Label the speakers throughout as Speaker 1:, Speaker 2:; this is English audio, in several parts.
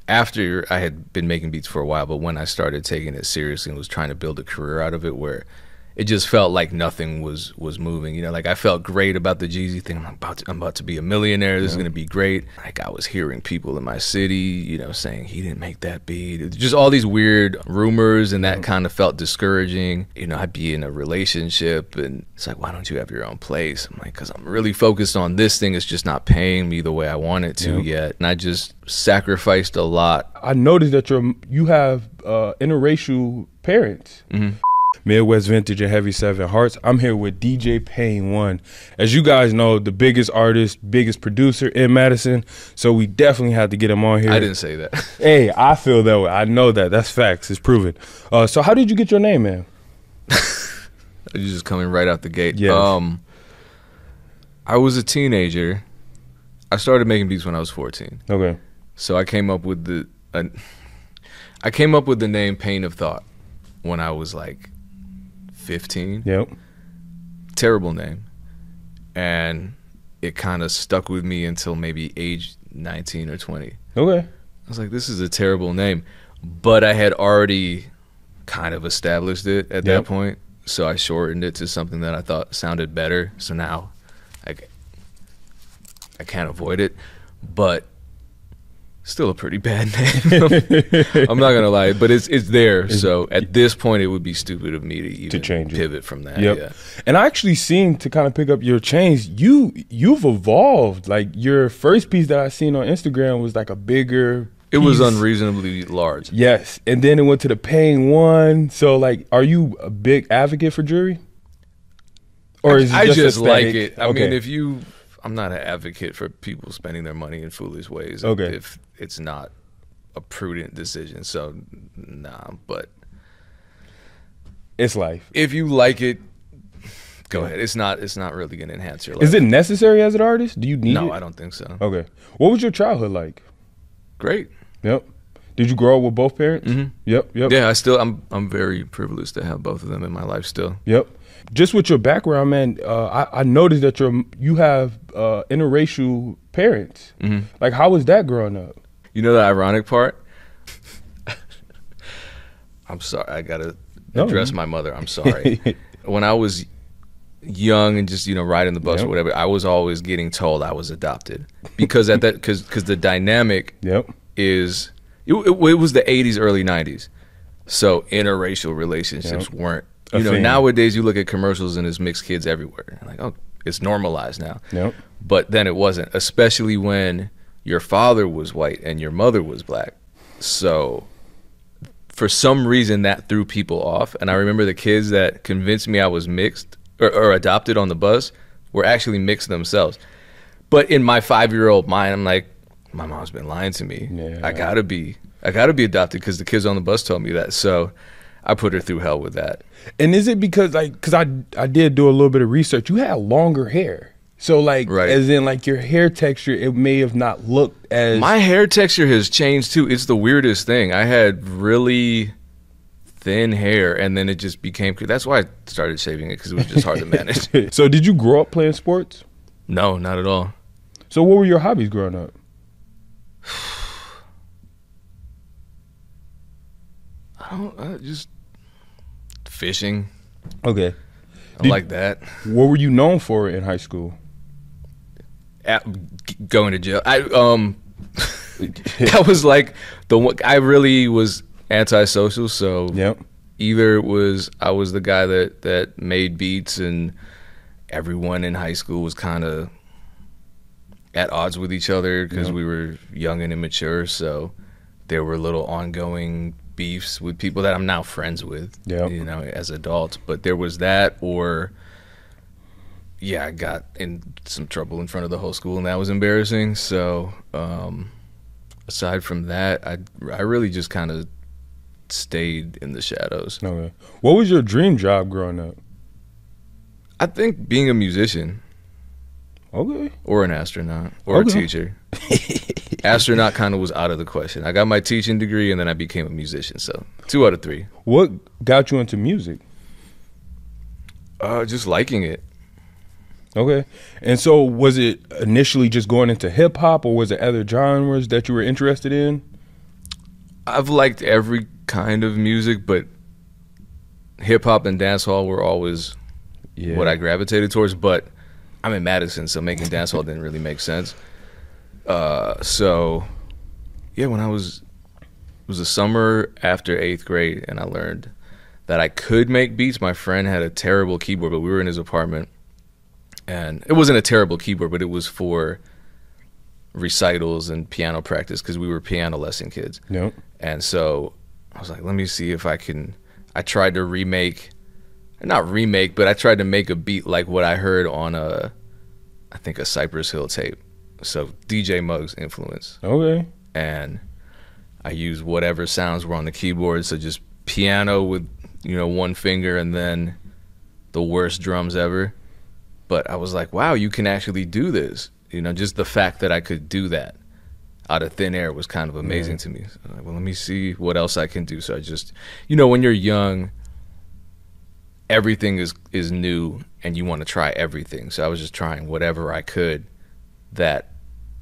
Speaker 1: after I had been making beats for a while, but when I started taking it seriously and was trying to build a career out of it, where it just felt like nothing was moving. You know, like I felt great about the Jeezy thing. I'm about to be a millionaire. This is gonna be great. Like I was hearing people in my city, you know, saying he didn't make that beat. Just all these weird rumors, and that kind of felt discouraging. You know, I'd be in a relationship, and it's like, why don't you have your own place? I'm like, because I'm really focused on this thing. It's just not paying me the way I want it to yet, and I just sacrificed a lot.
Speaker 2: I noticed that you have interracial parents. Midwest Vintage and Heavy 7 Hearts. I'm here with DJ Payne 1. As you guys know, the biggest artist, biggest producer in Madison. So we definitely had to get him on here.
Speaker 1: I didn't say that.
Speaker 2: Hey, I feel that way. I know that. That's facts. It's proven. So how did you get your name, man?
Speaker 1: You just coming right out the gate.
Speaker 2: Yes.
Speaker 1: I was a teenager. I started making beats when I was 14.
Speaker 2: Okay.
Speaker 1: So I came up with the name Pain of Thought when I was like 15.
Speaker 2: Yep.
Speaker 1: Terrible name. And it kind of stuck with me until maybe age 19 or 20.
Speaker 2: Okay.
Speaker 1: I was like, this is a terrible name. But I had already kind of established it at that point. So I shortened it to something that I thought sounded better. So now I can't avoid it. But still a pretty bad name. I'm not gonna lie, but it's there. So at this point, it would be stupid of me to even
Speaker 2: change
Speaker 1: pivot from that.
Speaker 2: Yep.
Speaker 1: Yeah.
Speaker 2: And I actually seen, to kind of pick up your chains, you've evolved. Like your first piece that I seen on Instagram was like a bigger
Speaker 1: It was
Speaker 2: piece.
Speaker 1: unreasonably large.
Speaker 2: Yes, and then it went to the Payne 1. So like, are you a big advocate for jewelry? Or is it
Speaker 1: I just
Speaker 2: aesthetic?
Speaker 1: like it. I
Speaker 2: Okay.
Speaker 1: mean, I'm not an advocate for people spending their money in foolish ways.
Speaker 2: Okay.
Speaker 1: If it's not a prudent decision. So, nah, but
Speaker 2: It's life.
Speaker 1: if you like it, go ahead. It's not really going to enhance your life.
Speaker 2: Is it necessary as an artist? Do you need it?
Speaker 1: No, I don't think so.
Speaker 2: Okay. What was your childhood like?
Speaker 1: Great.
Speaker 2: Yep. Did you grow up with both parents?
Speaker 1: Mhm.
Speaker 2: Yep.
Speaker 1: Yeah, I'm very privileged to have both of them in my life still.
Speaker 2: Yep. Just with your background, man, I noticed that you have interracial parents. Like, how was that growing up?
Speaker 1: You know the ironic part? I'm sorry. I got to address my mother. I'm sorry. When I was young and just, riding the bus or whatever, I was always getting told I was adopted because because the dynamic is it was the 80s, early 90s. So interracial relationships weren't, nowadays you look at commercials and there's mixed kids everywhere. Like, oh, it's normalized now. But then it wasn't, especially when your father was white and your mother was black. So for some reason that threw people off. And I remember the kids that convinced me I was mixed or adopted on the bus were actually mixed themselves. But in my 5-year-old mind, I'm like, my mom's been lying to me. I gotta be adopted because the kids on the bus told me that. So I put her through hell with that.
Speaker 2: And is it because I did do a little bit of research. You had longer hair. So like, as in like your hair texture, it may have not looked as...
Speaker 1: My hair texture has changed too. It's the weirdest thing. I had really thin hair and then it just became... That's why I started shaving it, because it was just hard to manage.
Speaker 2: So did you grow up playing sports?
Speaker 1: No, not at all.
Speaker 2: So what were your hobbies growing up?
Speaker 1: Just fishing.
Speaker 2: Okay.
Speaker 1: I like that.
Speaker 2: What were you known for in high school?
Speaker 1: Going to jail. That was like the one. I really was antisocial, so either it was I was the guy that made beats and everyone in high school was kind of at odds with each other because we were young and immature, so there were little ongoing beefs with people that I'm now friends with, as adults. But there was that, or I got in some trouble in front of the whole school, and that was embarrassing. So aside from that, I really just kind of stayed in the shadows.
Speaker 2: Okay. What was your dream job growing up?
Speaker 1: I think being a musician.
Speaker 2: Okay.
Speaker 1: Or an astronaut. Or a teacher. Astronaut kind of was out of the question. I got my teaching degree and then I became a musician. So 2 out of 3.
Speaker 2: What got you into music?
Speaker 1: Just liking it.
Speaker 2: Okay. And so was it initially just going into hip hop, or was it other genres that you were interested in?
Speaker 1: I've liked every kind of music, but hip hop and dancehall were always what I gravitated towards. But I'm in Madison, so making dancehall didn't really make sense. So yeah, when it was the summer after 8th grade, and I learned that I could make beats. My friend had a terrible keyboard, but we were in his apartment, and it wasn't a terrible keyboard, but it was for recitals and piano practice because we were piano lesson kids.
Speaker 2: Yep.
Speaker 1: And so I was like, let me see if I can. I tried to not remake, but I tried to make a beat like what I heard on I think a Cypress Hill tape. So DJ Muggs influence.
Speaker 2: Okay.
Speaker 1: And I used whatever sounds were on the keyboard. So just piano with, one finger and then the worst drums ever. But I was like, wow, you can actually do this. Just the fact that I could do that out of thin air was kind of amazing to me. So I was like, well, let me see what else I can do. So I just, when you're young, everything is new and you want to try everything. So I was just trying whatever I could that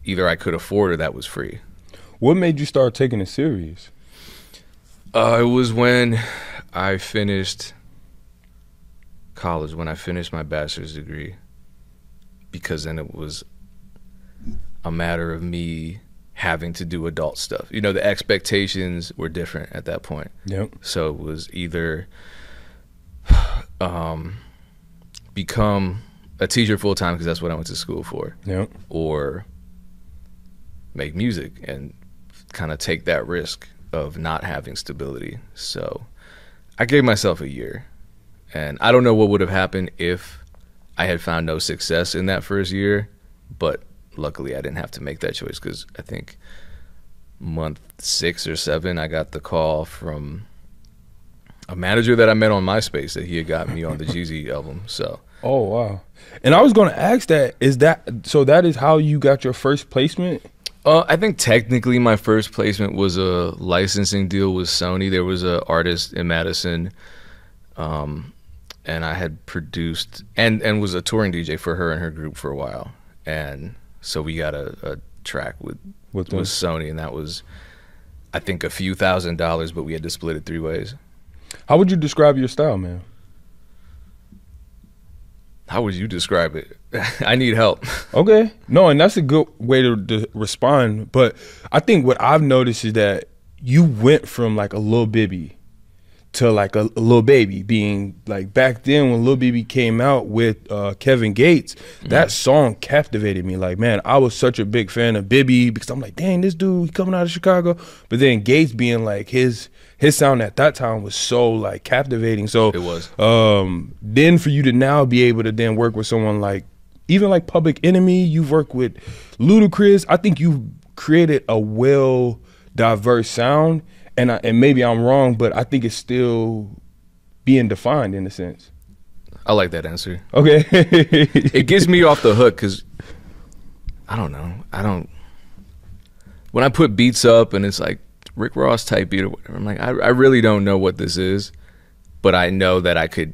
Speaker 1: either I could afford or that was free.
Speaker 2: What made you start taking it serious?
Speaker 1: It was when I finished college, when I finished my bachelor's degree, because then it was a matter of me having to do adult stuff. The expectations were different at that point.
Speaker 2: Yep.
Speaker 1: So it was either become a teacher full time because that's what I went to school for.
Speaker 2: Yep.
Speaker 1: Or make music and kind of take that risk of not having stability. So I gave myself a year, and I don't know what would have happened if I had found no success in that first year, but luckily I didn't have to make that choice because I think month 6 or 7 I got the call from a manager that I met on MySpace that he had got me on the Jeezy album. So
Speaker 2: oh wow. And I was going to ask that is how you got your first placement?
Speaker 1: I think technically my first placement was a licensing deal with Sony. There was an artist in Madison, and I had produced and was a touring DJ for her and her group for a while. And so we got a track with Sony, and that was, I think, a few $1,000s, but we had to split it 3 ways.
Speaker 2: How would you describe your style, man?
Speaker 1: How would you describe it? I need help.
Speaker 2: Okay. No, and that's a good way to respond. But I think what I've noticed is that you went from like a Lil Bibby to like a Lil Baby, being like back then when Lil Baby came out with Kevin Gates, that song captivated me. Like, man, I was such a big fan of Bibby because I'm like, dang, this dude, he coming out of Chicago. But then Gates being like his sound at that time was so like captivating. So
Speaker 1: it was.
Speaker 2: Then for you to now be able to then work with someone like, even like Public Enemy, you've worked with Ludacris. I think you've created a well diverse sound. And maybe I'm wrong, but I think it's still being defined in a sense.
Speaker 1: I like that answer.
Speaker 2: Okay.
Speaker 1: It gets me off the hook because I don't know. When I put beats up and it's like Rick Ross type beat or whatever, I'm like, I really don't know what this is, but I know that I could,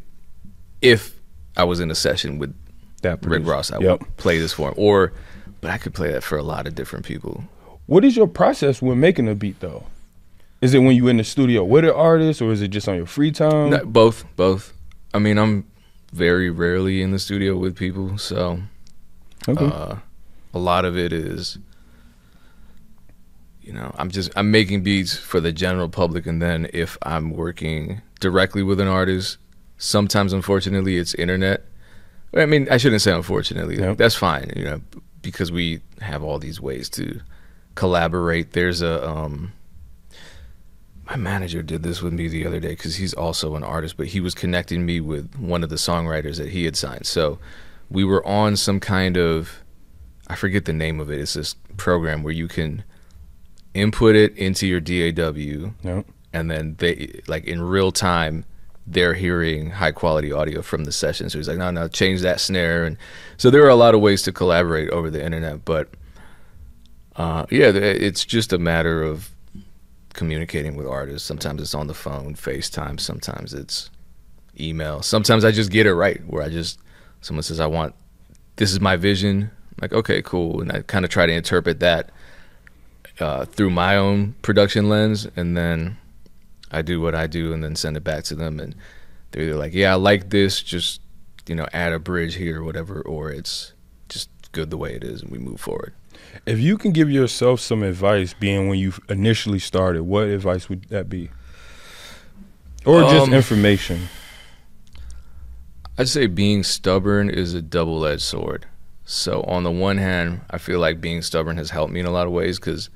Speaker 1: if I was in a session with that Rick Ross, I would play this for him. But I could play that for a lot of different people. What
Speaker 2: is your process when making a beat though? Is it when you in the studio with an artist, or is it just on your free time?
Speaker 1: No, both. I mean, I'm very rarely in the studio with people, so a lot of it is, I'm making beats for the general public, and then if I'm working directly with an artist, sometimes, unfortunately, it's internet. I mean, I shouldn't say unfortunately. That's fine, because we have all these ways to collaborate. There's my manager did this with me the other day because he's also an artist, but he was connecting me with one of the songwriters that he had signed. So we were on some kind of, I forget the name of it. It's this program where you can input it into your DAW, and then they, like in real time, they're hearing high quality audio from the session. So he's like, no, change that snare. And so there are a lot of ways to collaborate over the internet, but it's just a matter of communicating with artists. Sometimes it's on the phone, FaceTime, sometimes it's email. Sometimes I just get it right, where someone says, this is my vision. I'm like, okay, cool. And I kind of try to interpret that through my own production lens, and then I do what I do and then send it back to them, and they're either like, yeah, I like this, just, you know, add a bridge here or whatever, or it's just good the way it is and we move forward.
Speaker 2: If you can give yourself some advice, being when you initially started, what advice would that be? Or just information?
Speaker 1: I'd say being stubborn is a double-edged sword. So on the one hand, I feel like being stubborn has helped me in a lot of ways, because,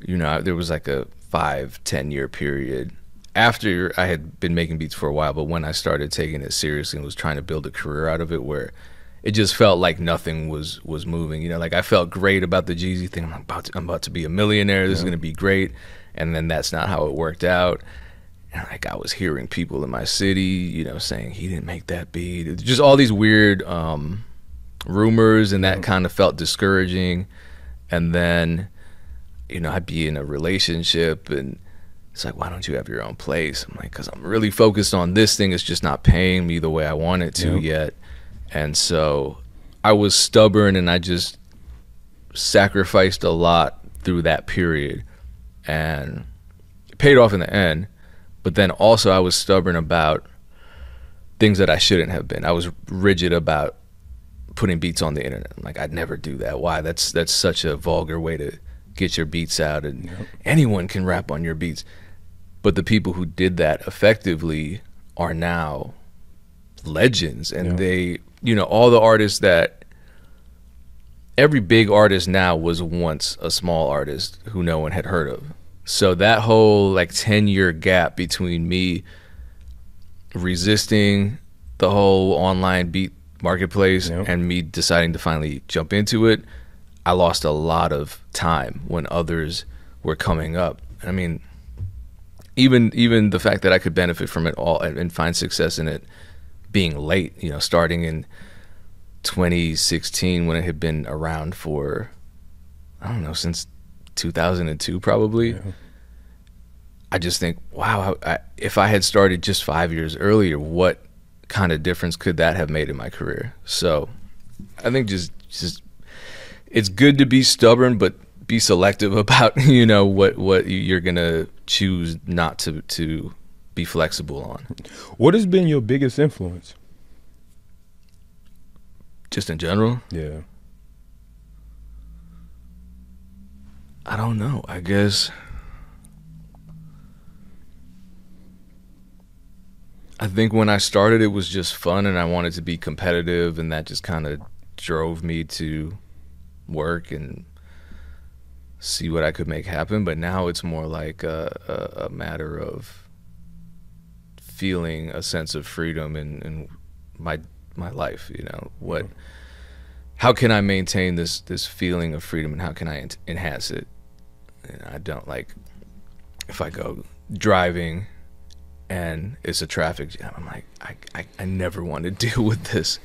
Speaker 1: you know, there was like a 5-10 year period after I had been making beats for a while, but when I started taking it seriously and was trying to build a career out of it, where it just felt like nothing was moving. You know, like I felt great about the Jeezy thing. I'm about to be a millionaire. This is going to be great. And then that's not how it worked out. And like I was hearing people in my city, you know, saying he didn't make that beat. Just all these weird rumors, and that kind of felt discouraging. And then, you know, I'd be in a relationship and it's like, why don't you have your own place? I'm like, because I'm really focused on this thing. It's just not paying me the way I want it to yet. And so I was stubborn, and I just sacrificed a lot through that period, and it paid off in the end. But then also I was stubborn about things that I shouldn't have been. I was rigid about putting beats on the internet. Like, I'd never do that. Why? That's such a vulgar way to get your beats out, and anyone can rap on your beats. But the people who did that effectively are now legends, and they, you know, all the artists that, every big artist now was once a small artist who no one had heard of. So that whole like 10-year gap between me resisting the whole online beat marketplace and me deciding to finally jump into it, I lost a lot of time when others were coming up. I mean, even the fact that I could benefit from it all and find success in it being late, you know, starting in 2016 when it had been around for, I don't know, since 2002 probably. I just think, wow, if I had started just 5 years earlier, what kind of difference could that have made in my career? So I think just it's good to be stubborn, but be selective about, you know, what you're gonna choose not to be flexible on.
Speaker 2: What has been your biggest influence?
Speaker 1: Just in general?
Speaker 2: Yeah.
Speaker 1: I don't know. I guess I think when I started, it was just fun, and I wanted to be competitive, and that just kind of drove me to work and see what I could make happen. But now it's more like a matter of feeling a sense of freedom in my life. You know, how can I maintain this feeling of freedom, and how can I enhance it? And I don't like, if I go driving and it's a traffic jam, I'm like, I never want to deal with this.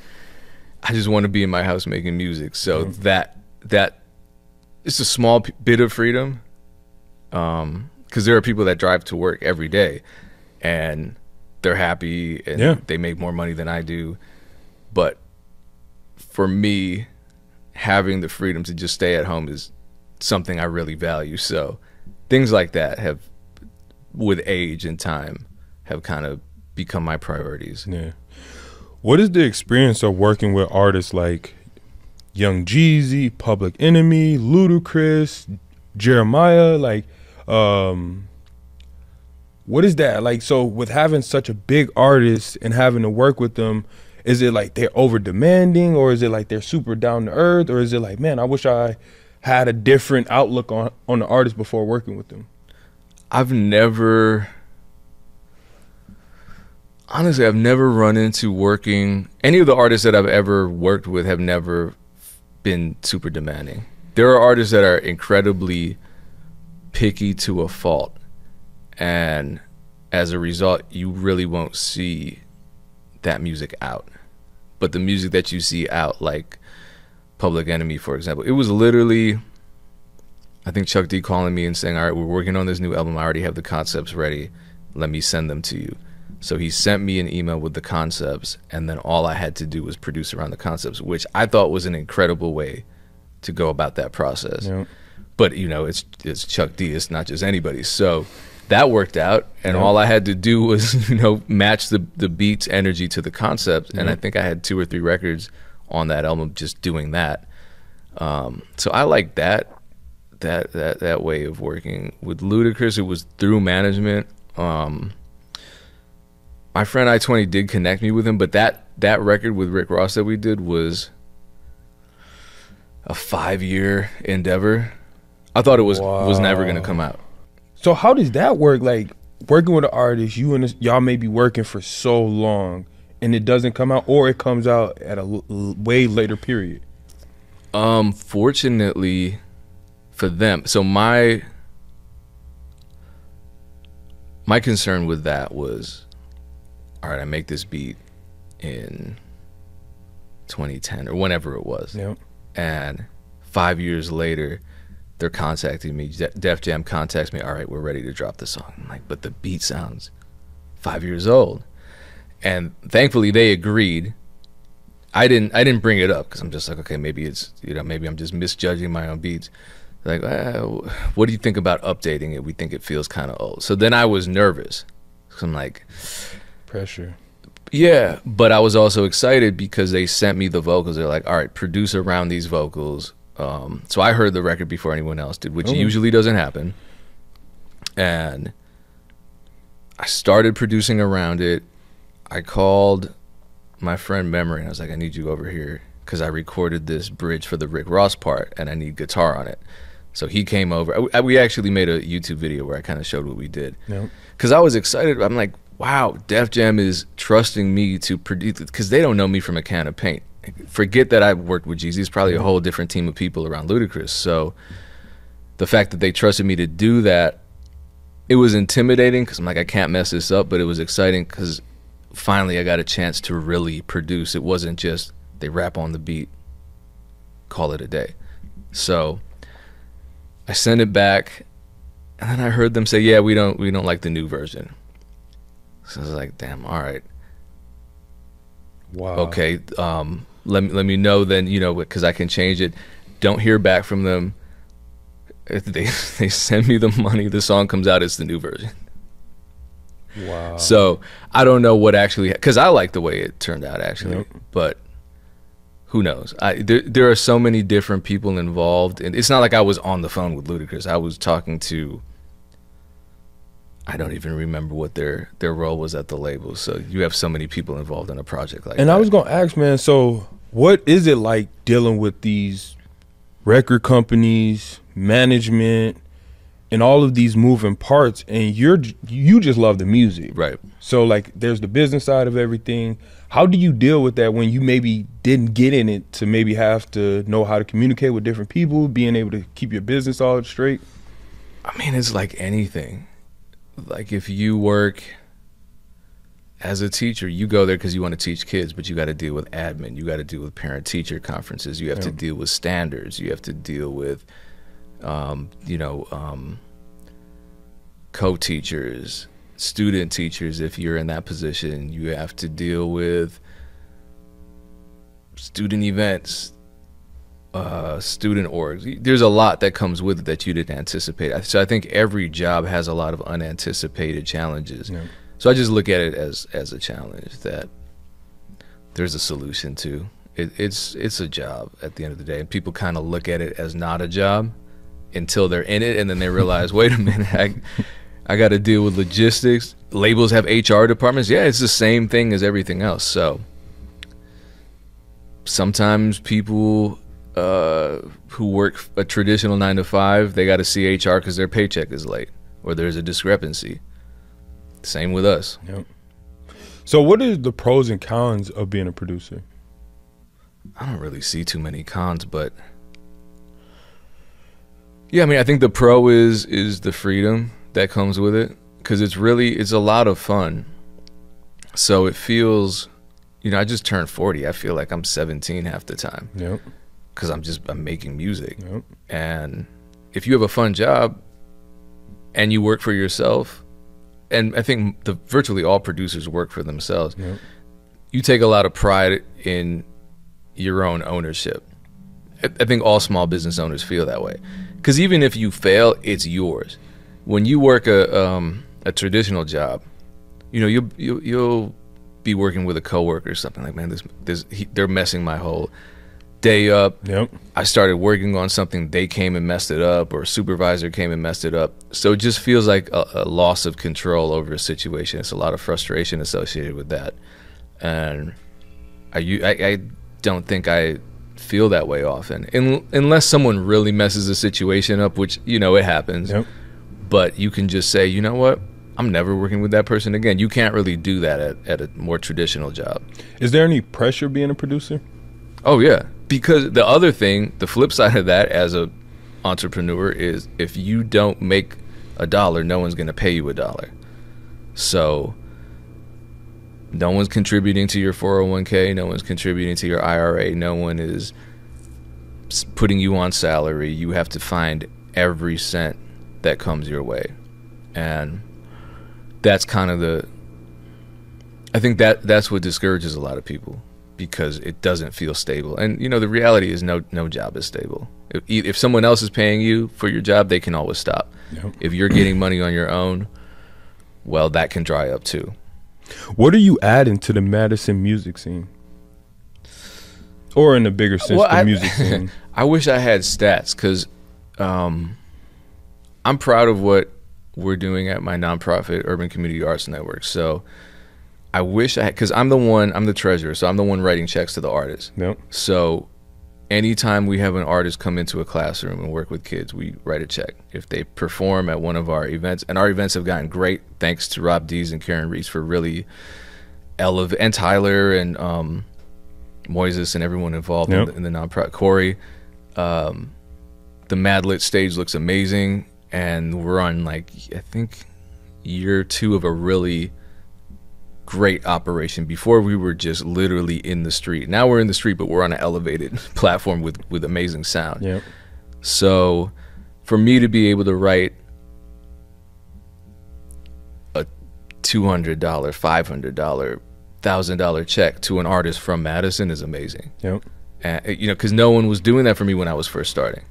Speaker 1: I just want to be in my house making music. So that it's a small bit of freedom, because there are people that drive to work every day and they're happy and they make more money than I do. But for me, having the freedom to just stay at home is something I really value. So things like that have, with age and time, have kind of become my priorities.
Speaker 2: Yeah. What is the experience of working with artists like Young Jeezy, Public Enemy, Ludacris, Jeremiah? Like, what is that like? So with having such a big artist and having to work with them, is it like they're over demanding, or is it like they're super down to earth, or is it like, man, I wish I had a different outlook on the artist before working with them?
Speaker 1: I've never run into working, any of the artists that I've ever worked with have never been super demanding. There are artists that are incredibly picky to a fault, and as a result, you really won't see that music out. But the music that you see out, like Public Enemy, for example, it was literally, I think, Chuck D calling me and saying, all right, we're working on this new album. I already have the concepts ready. Let me send them to you. So he sent me an email with the concepts, and then all I had to do was produce around the concepts, which I thought was an incredible way to go about that process. but you know, it's Chuck D. It's not just anybody. So that worked out, and all I had to do was, you know, match the beats energy to the concept, and I think I had 2 or 3 records on that album just doing that. So I like that way of working. With Ludacris, it was through management. My friend I-20 did connect me with him, but that record with Rick Ross that we did was a 5-year endeavor. I thought it was never gonna come out.
Speaker 2: So how does that work? Like, working with an artist, y'all may be working for so long and it doesn't come out, or it comes out at a way later period?
Speaker 1: Fortunately for them, so my concern with that was, all right, I make this beat in 2010 or whenever it was.
Speaker 2: Yep.
Speaker 1: And 5 years later, they're contacting me. Def Jam contacts me. All right, we're ready to drop the song. I'm like, but the beat sounds 5 years old. And thankfully, they agreed. I didn't bring it up because I'm just like, okay, maybe it's, you know, maybe I'm just misjudging my own beats. Like, what do you think about updating it? We think it feels kind of old. So then I was nervous. So I'm like,
Speaker 2: pressure.
Speaker 1: Yeah, but I was also excited because they sent me the vocals. They're like, all right, produce around these vocals. So I heard the record before anyone else did, which usually doesn't happen. And I started producing around it. I called my friend Memory, and I was like, I need you over here because I recorded this bridge for the Rick Ross part, and I need guitar on it. So he came over. We actually made a YouTube video where I kind of showed what we did. Because I was excited. I'm like, wow, Def Jam is trusting me to produce, because they don't know me from a can of paint. Forget that I've worked with Jeezy. It's probably a whole different team of people around Ludacris. So the fact that they trusted me to do that, it was intimidating because I'm like, I can't mess this up, but it was exciting because finally I got a chance to really produce. It wasn't just they rap on the beat, call it a day. So I sent it back, and then I heard them say, yeah, we don't like the new version. So I was like, damn, all right.
Speaker 2: Wow.
Speaker 1: Okay, let me know then, you know, because I can change it. Don't hear back from them. If they send me the money, the song comes out, it's the new version.
Speaker 2: Wow.
Speaker 1: So I don't know what actually, because I like the way it turned out actually, but who knows? There are so many different people involved, and it's not like I was on the phone with Ludacris. I was talking to, I don't even remember what their role was at the label. So you have so many people involved in a project like that.
Speaker 2: And I was gonna ask, man, so what is it like dealing with these record companies, management, and all of these moving parts, and you just love the music,
Speaker 1: right?
Speaker 2: So like, there's the business side of everything. How do you deal with that when you maybe didn't get in it to maybe have to know how to communicate with different people, being able to keep your business all straight?
Speaker 1: I mean, it's like anything. Like if you work as a teacher, you go there because you want to teach kids, but you got to deal with admin. You got to deal with parent-teacher conferences. You have to deal with standards. You have to deal with, co-teachers, student teachers. If you're in that position, you have to deal with student events, student orgs. There's a lot that comes with it that you didn't anticipate. So I think every job has a lot of unanticipated challenges. So I just look at it as a challenge that there's a solution to. It's a job at the end of the day, and people kind of look at it as not a job until they're in it, and then they realize, wait a minute, I got to deal with logistics. Labels have HR departments. Yeah, it's the same thing as everything else. So sometimes people who work a traditional 9 to 5, they got to see HR because their paycheck is late or there's a discrepancy. Same with us.
Speaker 2: So what is the pros and cons of being a producer?
Speaker 1: I don't really see too many cons, but yeah, I mean, I think the pro is the freedom that comes with it, because it's a lot of fun. So it feels, you know, I just turned 40. I feel like I'm 17 half the time. Because I'm making music. And if you have a fun job and you work for yourself, and I think virtually all producers work for themselves, you take a lot of pride in your own ownership. I think all small business owners feel that way. because even if you fail, it's yours. When you work a traditional job, you know, you'll be working with a coworker or something like, man, they're messing my whole day up.
Speaker 2: Yep.
Speaker 1: I started working on something, they came and messed it up, or a supervisor came and messed it up. So it just feels like a loss of control over a situation. It's a lot of frustration associated with that, and I don't think I feel that way often, unless someone really messes the situation up, which, you know, it happens.
Speaker 2: Yep.
Speaker 1: But you can just say, you know what, I'm never working with that person again. You can't really do that at a more traditional job.
Speaker 2: Is there any pressure being a producer?
Speaker 1: Oh yeah, because the other thing, the flip side of that as a entrepreneur is if you don't make $1, no one's gonna pay you $1. So no one's contributing to your 401k, no one's contributing to your IRA, no one is putting you on salary. You have to find every cent that comes your way. And that's kind of I think that's what discourages a lot of people, because it doesn't feel stable. And, you know, the reality is no job is stable. If someone else is paying you for your job, they can always stop.
Speaker 2: Yep.
Speaker 1: If you're getting money on your own, well, that can dry up too.
Speaker 2: What are you adding to the Madison music scene? Or in the bigger sense, the music scene?
Speaker 1: I wish I had stats, because I'm proud of what we're doing at my nonprofit Urban Community Arts Network. So I wish I had, because I'm the treasurer, so I'm the one writing checks to the artists.
Speaker 2: Yep.
Speaker 1: So anytime we have an artist come into a classroom and work with kids, we write a check. If they perform at one of our events, and our events have gotten great, thanks to Rob Dees and Karen Reese for really and Tyler and Moises and everyone involved. Yep. in the nonprofit. Corey, the Madlit stage looks amazing, and we're on, like, I think year 2 of a really great operation. Before, we were just literally in the street. Now we're in the street, but we're on an elevated platform with amazing sound.
Speaker 2: Yep.
Speaker 1: So for me to be able to write a $200, $500, $1,000 check to an artist from Madison is amazing.
Speaker 2: Yep.
Speaker 1: And, you know, because no one was doing that for me when I was first starting.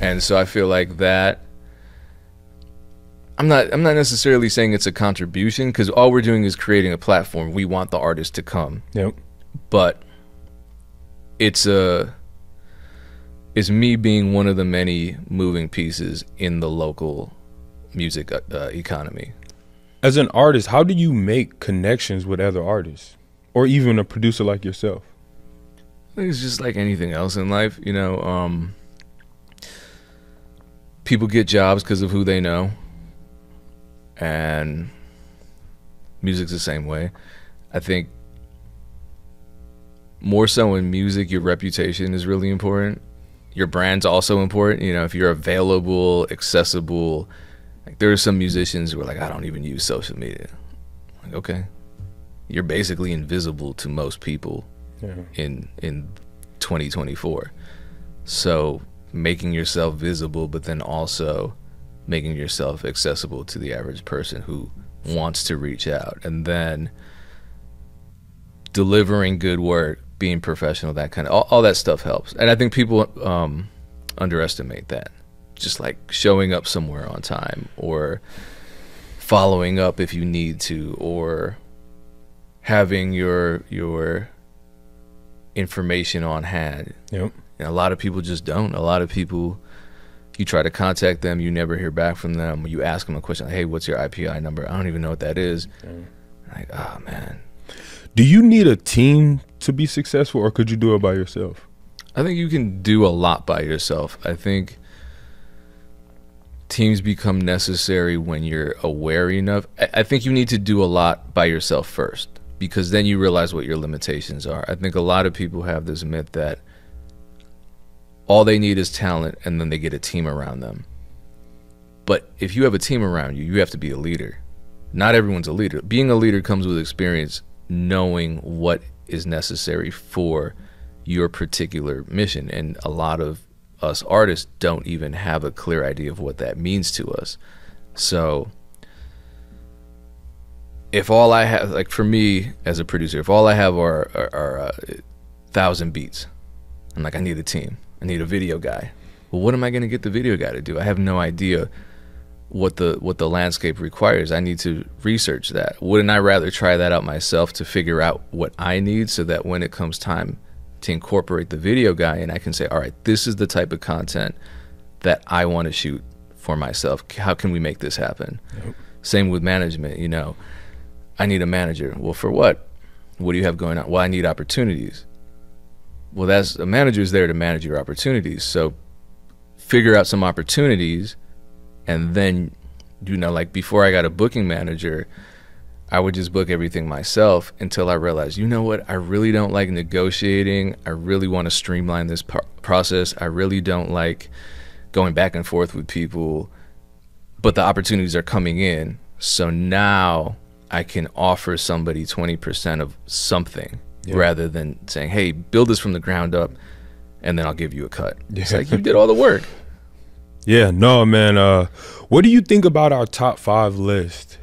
Speaker 1: And so I feel like that, I'm not necessarily saying it's a contribution, because all we're doing is creating a platform. We want the artist to come.
Speaker 2: Yep.
Speaker 1: But it's me being one of the many moving pieces in the local music economy.
Speaker 2: As an artist, how do you make connections with other artists, or even a producer like yourself?
Speaker 1: I think it's just like anything else in life, you know. People get jobs because of who they know. And music's the same way. I think more so in music, your reputation is really important. Your brand's also important. You know, if you're available, accessible. Like, there are some musicians who are like, I don't even use social media. Like, okay, you're basically invisible to most people.
Speaker 2: Yeah.
Speaker 1: in 2024. So making yourself visible, but then also making yourself accessible to the average person who wants to reach out, and then delivering good work, being professional, that kind of all that stuff helps. And I think people underestimate that. Just like showing up somewhere on time, or following up if you need to, or having your information on hand.
Speaker 2: Yep.
Speaker 1: And a lot of people just don't. A lot of people, you try to contact them, you never hear back from them. You ask them a question, like, hey, what's your IPI number? I don't even know what that is. Like, oh man.
Speaker 2: Do you need a team to be successful, or could you do it by yourself?
Speaker 1: I think you can do a lot by yourself. I think teams become necessary when you're aware enough. I think you need to do a lot by yourself first, because then you realize what your limitations are. I think a lot of people have this myth that all they need is talent, and then they get a team around them. But if you have a team around you, you have to be a leader. Not everyone's a leader. Being a leader comes with experience, knowing what is necessary for your particular mission. And a lot of us artists don't even have a clear idea of what that means to us. So if all I have, like for me as a producer, if all I have are 1,000 beats, I'm like, I need a team. I need a video guy. Well, what am I going to get the video guy to do? I have no idea what the landscape requires. I need to research that. Wouldn't I rather try that out myself to figure out what I need, so that when it comes time to incorporate the video guy, and I can say, all right, this is the type of content that I want to shoot for myself. How can we make this happen? Yep. Same with management. You know, I need a manager. Well, for what? What do you have going on? Well, I need opportunities. Well, that's a manager is there to manage your opportunities. So figure out some opportunities, and then, you know, like before I got a booking manager, I would just book everything myself until I realized, you know what, I really don't like negotiating. I really want to streamline this process. I really don't like going back and forth with people, but the opportunities are coming in. So now I can offer somebody 20% of something, rather than saying, hey, build this from the ground up and then I'll give you a cut. It's like, you did all the work.
Speaker 2: Yeah, no, man. What do you think about our top 5 list?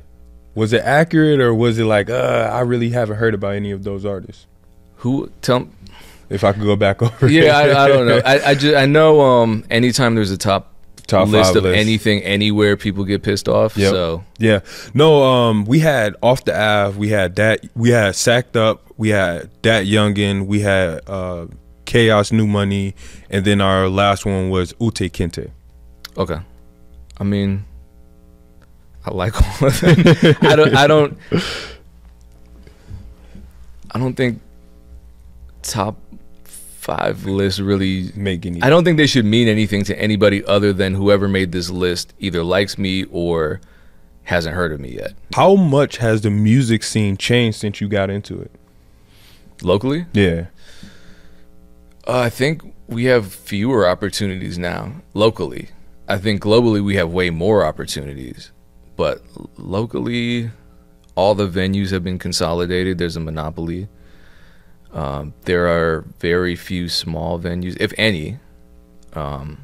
Speaker 2: Was it accurate, or was it like, I really haven't heard about any of those artists?
Speaker 1: Who? Tell me.
Speaker 2: If I could go back over.
Speaker 1: Yeah, I don't know. I know anytime there's a top list of anything anywhere, people get pissed off. Yep. So
Speaker 2: yeah, no. We had Off the Ave. We had that. We had Sacked Up. We had Dat Youngin. We had Chaos, New Money, and then our last one was Ute Kente.
Speaker 1: Okay, I mean, I like all of them. I don't think top 5 lists really
Speaker 2: make any.
Speaker 1: I don't think they should mean anything to anybody other than whoever made this list either likes me or hasn't heard of me yet.
Speaker 2: How much has the music scene changed since you got into it?
Speaker 1: Locally?
Speaker 2: Yeah.
Speaker 1: I think we have fewer opportunities now locally. I think globally we have way more opportunities. But locally, all the venues have been consolidated. There's a monopoly. There are very few small venues, if any. You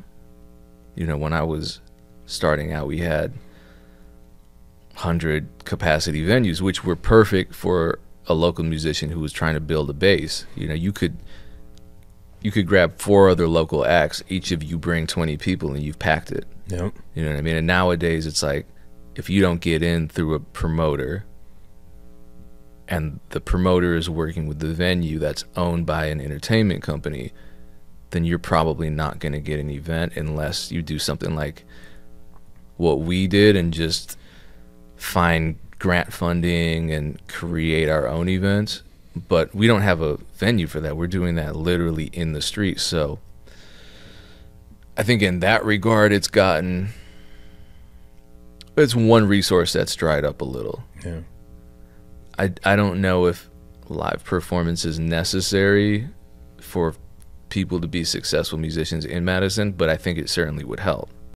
Speaker 1: know, when I was starting out, we had 100 capacity venues, which were perfect for a local musician who was trying to build a base. You know, you could grab 4 other local acts, each of you bring 20 people, and you've packed it.
Speaker 2: Yep.
Speaker 1: You know what I mean? And nowadays, it's like, if you don't get in through a promoter, and the promoter is working with the venue that's owned by an entertainment company, then you're probably not going to get an event unless you do something like what we did and just find grant funding and create our own events. But we don't have a venue for that. We're doing that literally in the street. So I think in that regard, it's one resource that's dried up a little.
Speaker 2: Yeah.
Speaker 1: I don't know if live performance is necessary for people to be successful musicians in Madison, but I think it certainly would help.